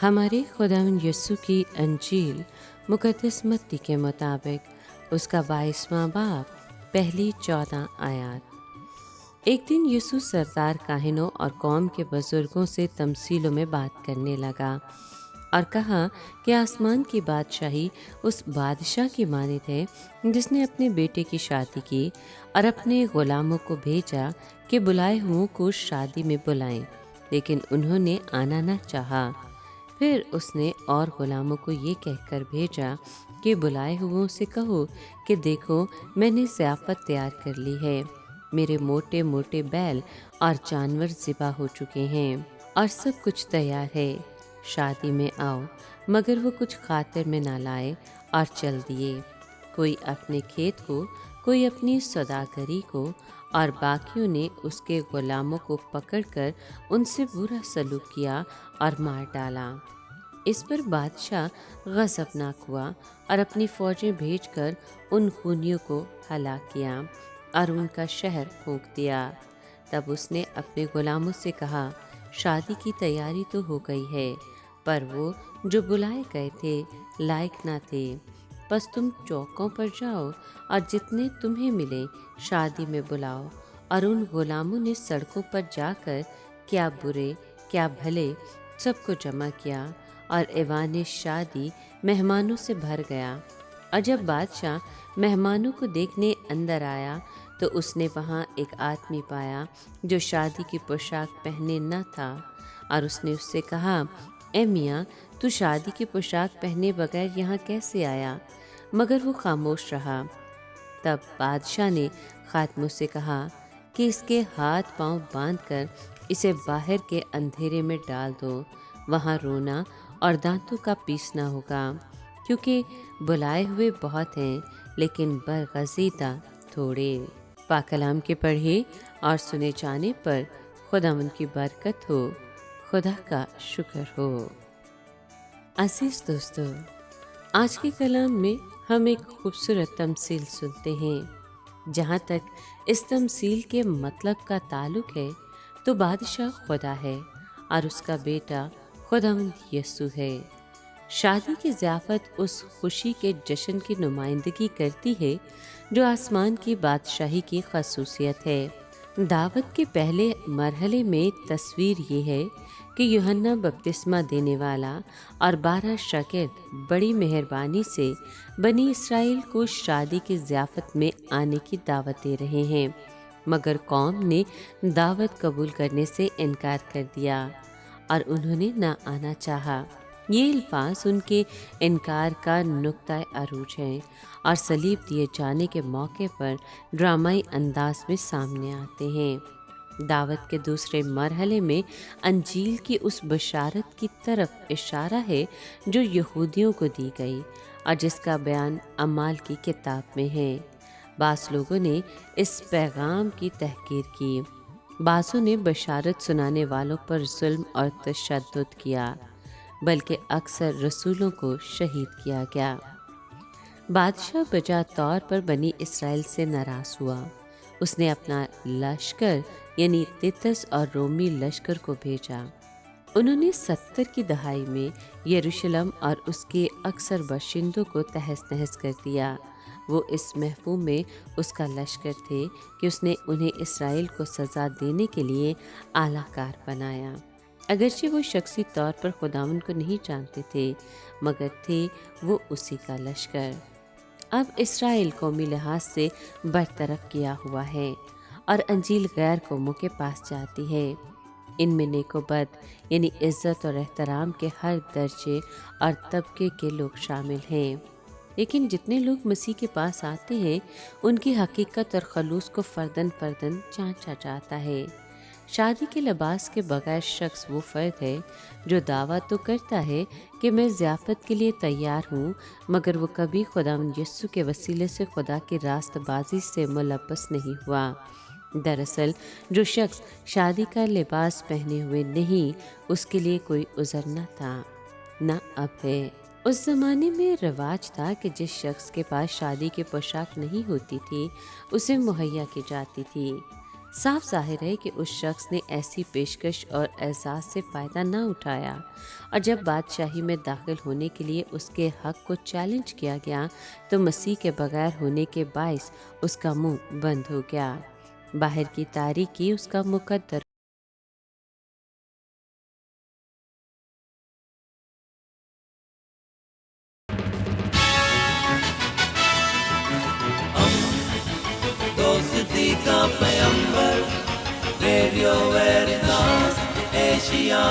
हमारे खुदावंद यीशु की अंजील मुकद्दस मत्ती के मुताबिक उसका 22वां बाब पहली 14 आयत। एक दिन यीशु सरदार काहिनों और कौम के बुजुर्गों से तमसीलों में बात करने लगा और कहा कि आसमान की बादशाही उस बादशाह की मानित है जिसने अपने बेटे की शादी की और अपने गुलामों को भेजा कि बुलाए हुओं को शादी में बुलाएं, लेकिन उन्होंने आना न चाहा। फिर उसने और गुलामों को ये कहकर भेजा कि बुलाए हुओं से कहो कि देखो, मैंने ज़ियाफ़त तैयार कर ली है। मेरे मोटे मोटे बैल और जानवर ज़िबा हो चुके हैं और सब कुछ तैयार है, शादी में आओ। मगर वो कुछ खातिर में ना लाए और चल दिए, कोई अपने खेत को, कोई अपनी सौदागरी को, और बाकियों ने उसके गुलामों को पकड़कर उनसे बुरा सलूक किया और मार डाला। इस पर बादशाह गज़बनाक हुआ और अपनी फ़ौजें भेजकर उन खूनियों को हलाक किया और उनका शहर फूंक दिया। तब उसने अपने गुलामों से कहा, शादी की तैयारी तो हो गई है, पर वो जो बुलाए गए थे लायक ना थे। बस तुम चौकों पर जाओ और जितने तुम्हें मिले शादी में बुलाओ। और उन गुलामों ने सड़कों पर जाकर क्या बुरे क्या भले सबको जमा किया और ऐवान शादी मेहमानों से भर गया। और जब बादशाह मेहमानों को देखने अंदर आया तो उसने वहाँ एक आदमी पाया जो शादी की पोशाक पहने न था, और उसने उससे कहा, ए मियाँ, तू शादी की पोशाक पहने बगैर यहाँ कैसे आया? मगर वो खामोश रहा। तब बादशाह ने खादिमों से कहा कि इसके हाथ पांव बांधकर इसे बाहर के अंधेरे में डाल दो। वहाँ रोना और दांतों का पीसना होगा, क्योंकि बुलाए हुए बहुत हैं लेकिन बरगज़ीदा थोड़े। पाकलाम के पढ़े और सुने जाने पर खुदावंद की बरकत हो, खुदा का शुक्र हो। अज़ीज़ दोस्तों, आज के कलाम में हम एक खूबसूरत तमसील सुनते हैं। जहाँ तक इस तमसील के मतलब का ताल्लुक है तो बादशाह खुदा है और उसका बेटा खुदावंद यीशु है। शादी की ज़ियाफ़त उस खुशी के जश्न की नुमाइंदगी करती है जो आसमान की बादशाही की ख़ासूसियत है। दावत के पहले मरहले में तस्वीर ये है कि यूहन्ना बपतिस्मा देने वाला और 12 शागिर्द बड़ी मेहरबानी से बनी इसराइल को शादी की ज़ियाफ़त में आने की दावत दे रहे हैं, मगर कौम ने दावत कबूल करने से इनकार कर दिया और उन्होंने ना आना चाहा। ये अल्फाज उनके इनकार का नुक्ता अरूज है और सलीब दिए जाने के मौके पर ड्रामाई अंदाज में सामने आते हैं। दावत के दूसरे मरहले में अंजील की उस बशारत की तरफ इशारा है जो यहूदियों को दी गई और जिसका बयान अमाल की किताब में है। बास लोगों ने इस पैगाम की तहकीर की, बासों ने बशारत सुनाने वालों पर जुल्म और तशद्दुद किया, बल्कि अक्सर रसूलों को शहीद किया गया। बादशाह बजा तौर पर बनी इसराइल से नाराज़ हुआ। उसने अपना लश्कर यानी तितस और रोमी लश्कर को भेजा। उन्होंने 70 की दहाई में यरूशलेम और उसके अक्सर बाशिंदों को तहस नहस कर दिया। वो इस महफूम में उसका लश्कर थे कि उसने उन्हें इसराइल को सज़ा देने के लिए आलाकार बनाया। अगरचे वो शख्सी तौर पर खुदावंद को नहीं जानते थे, मगर थे वो उसी का लश्कर। अब इसराइल कौमी लिहाज से बरतरफ किया हुआ है और अंजील गैर कौमों के पास जाती है। इनमें नेकोबद यानी इज़्ज़त और एहतराम के हर दर्जे और तबके के लोग शामिल हैं, लेकिन जितने लोग मसीह के पास आते हैं उनकी हकीकत और खलूस को फ़र्दन फ़र्दन जांचा जाता है। शादी के लिबास के बगैर शख्स वो फ़र्द है जो दावा तो करता है कि मैं ज़ियाफ़त के लिए तैयार हूँ, मगर वो कभी खुदावंद यीशु के वसीले से खुदा की रास्तबाजी से मुलव्वस नहीं हुआ। दरअसल जो शख्स शादी का लिबास पहने हुए नहीं, उसके लिए कोई उज़र न था, न अब है। उस ज़माने में रिवाज था कि जिस शख्स के पास शादी की पोशाक नहीं होती थी उसे मुहैया की जाती थी। صاف ظاہر ہے کہ اس شخص نے ایسی پیشکش اور اعزاز سے فائدہ نہ اٹھایا، اور جب بادشاہی میں داخل ہونے کے لیے اس کے حق کو چیلنج کیا گیا تو مسیح کے بغیر ہونے کے باعث اس کا منہ بند ہو گیا۔ باہر کی تاریکی اس کا مقدر دوستی کا پیمبر، ریڈیو ویریتاس ایشیا۔